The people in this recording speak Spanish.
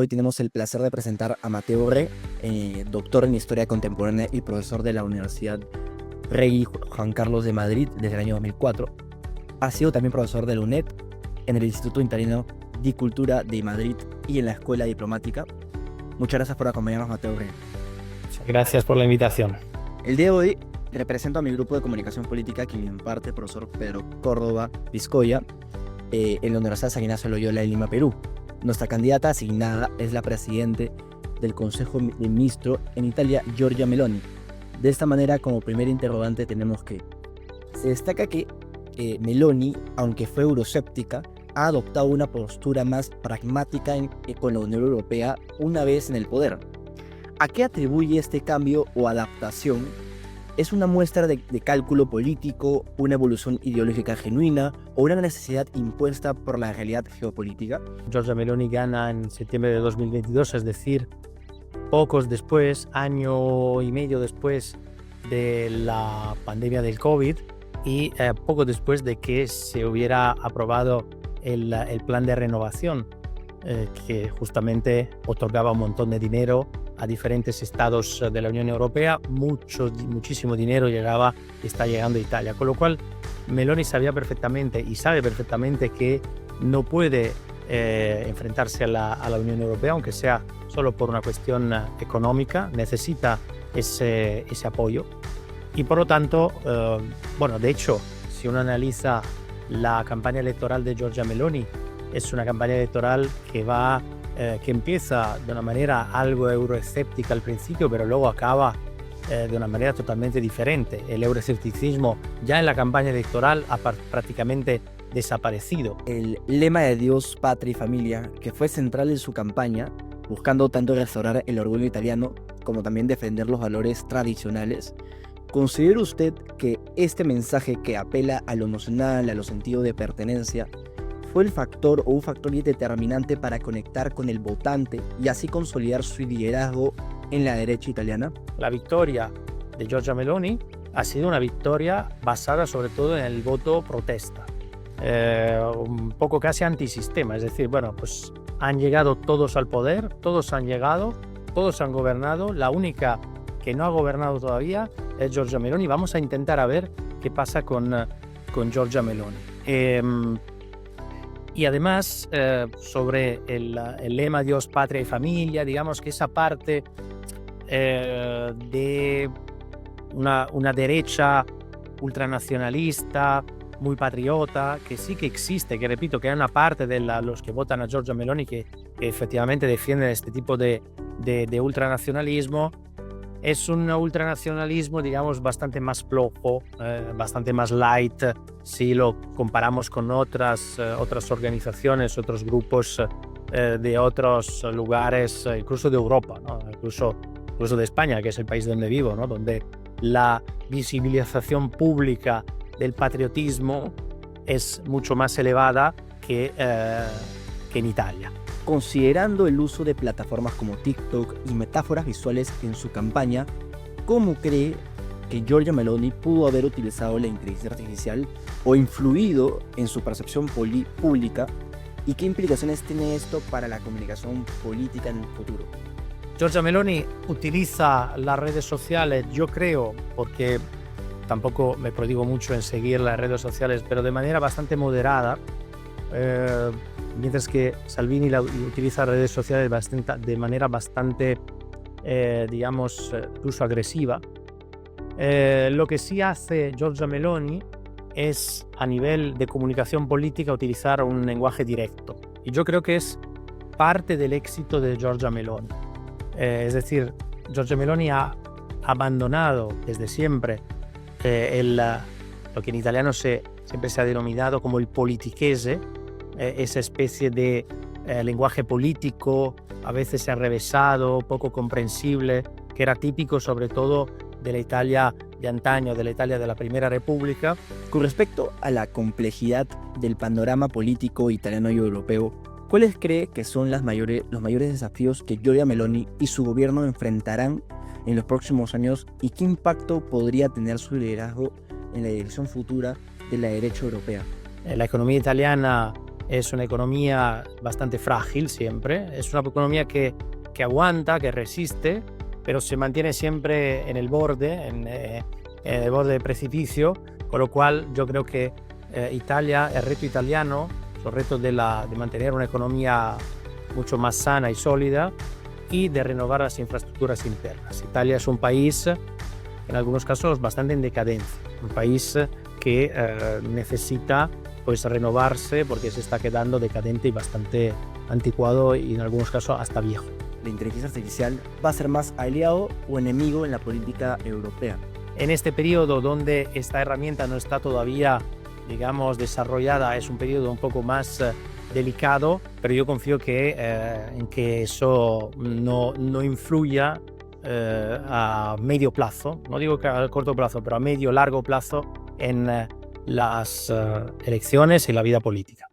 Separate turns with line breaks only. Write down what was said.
Hoy tenemos el placer de presentar a Mateo Re, doctor en Historia Contemporánea y profesor de la Universidad Rey Juan Carlos de Madrid desde el año 2004. Ha sido también profesor de la UNED, en el Instituto Italiano di Cultura de Madrid y en la Escuela Diplomática. Muchas gracias por acompañarnos, Mateo Re.
Gracias por la invitación.
El día de hoy represento a mi grupo de comunicación política que imparte el profesor Pedro Córdoba Vizcoya en la Universidad San Ignacio de Loyola de Lima, Perú. Nuestra candidata asignada es la presidente del Consejo de Ministros en Italia, Giorgia Meloni. De esta manera, como primer interrogante, tenemos que se destaca que Meloni, aunque fue euroscéptica, ha adoptado una postura más pragmática con la Unión Europea una vez en el poder. ¿A qué atribuye este cambio o adaptación? ¿Es una muestra de cálculo político, una evolución ideológica genuina o una necesidad impuesta por la realidad geopolítica?
Giorgia Meloni gana en septiembre de 2022, es decir, pocos después, año y medio después de la pandemia del COVID y poco después de que se hubiera aprobado el plan de renovación que justamente otorgaba un montón de dinero a diferentes estados de la Unión Europea. Muchísimo dinero está llegando a Italia, con lo cual Meloni sabía perfectamente y sabe perfectamente que no puede enfrentarse a la Unión Europea, aunque sea solo por una cuestión económica. Necesita ese apoyo y por lo tanto, de hecho, si uno analiza la campaña electoral de Giorgia Meloni, es una campaña electoral que empieza de una manera algo euroescéptica al principio, pero luego acaba de una manera totalmente diferente. El euroescepticismo ya en la campaña electoral ha prácticamente desaparecido.
El lema de Dios, Patria y Familia, que fue central en su campaña, buscando tanto restaurar el orgullo italiano como también defender los valores tradicionales, ¿considera usted que este mensaje que apela a lo nacional, a los sentidos de pertenencia, fue el factor o un factor determinante para conectar con el votante y así consolidar su liderazgo en la derecha italiana?
La victoria de Giorgia Meloni ha sido una victoria basada sobre todo en el voto protesta, un poco casi antisistema, es decir, pues han llegado todos al poder, todos han llegado, todos han gobernado, la única que no ha gobernado todavía es Giorgia Meloni. Vamos a intentar a ver qué pasa con Giorgia Meloni. Y además, sobre el lema Dios, Patria y Familia, digamos que esa parte de una derecha ultranacionalista, muy patriota, que sí que existe, que repito, que hay una parte de los que votan a Giorgia Meloni que efectivamente defienden este tipo de ultranacionalismo. Es un ultranacionalismo, digamos, bastante más flojo, bastante más light, si lo comparamos con otras organizaciones, otros grupos de otros lugares, incluso de Europa, ¿no? incluso de España, que es el país donde vivo, ¿no? Donde la visibilización pública del patriotismo es mucho más elevada que en Italia.
Considerando el uso de plataformas como TikTok y metáforas visuales en su campaña, ¿cómo cree que Giorgia Meloni pudo haber utilizado la inteligencia artificial o influido en su percepción pública? ¿Y qué implicaciones tiene esto para la comunicación política en el futuro?
Giorgia Meloni utiliza las redes sociales, yo creo, porque tampoco me prodigo mucho en seguir las redes sociales, pero de manera bastante moderada, mientras que Salvini utiliza redes sociales de manera bastante, incluso agresiva. Lo que sí hace Giorgia Meloni es, a nivel de comunicación política, utilizar un lenguaje directo. Y yo creo que es parte del éxito de Giorgia Meloni. Es decir, Giorgia Meloni ha abandonado desde siempre lo que en italiano siempre se ha denominado como el politichese, esa especie de lenguaje político, a veces enrevesado, poco comprensible, que era típico sobre todo de la Italia de antaño, de la Italia de la Primera República.
Con respecto a la complejidad del panorama político italiano y europeo, ¿cuáles cree que son los mayores desafíos que Giorgia Meloni y su gobierno enfrentarán en los próximos años y qué impacto podría tener su liderazgo en la dirección futura de la derecha europea?
La economía italiana es una economía bastante frágil siempre, es una economía que aguanta, que resiste, pero se mantiene siempre en el borde, en el borde del precipicio, con lo cual yo creo que Italia, el reto italiano, el reto de mantener una economía mucho más sana y sólida y de renovar las infraestructuras internas. Italia es un país, en algunos casos, bastante en decadencia, un país que necesita pues renovarse porque se está quedando decadente y bastante anticuado y en algunos casos hasta viejo.
¿La inteligencia artificial va a ser más aliado o enemigo en la política europea?
En este periodo donde esta herramienta no está todavía, digamos, desarrollada, es un periodo un poco más delicado, pero yo confío en que eso no influya a medio plazo, no digo que a corto plazo, pero a medio largo plazo en las elecciones y la vida política.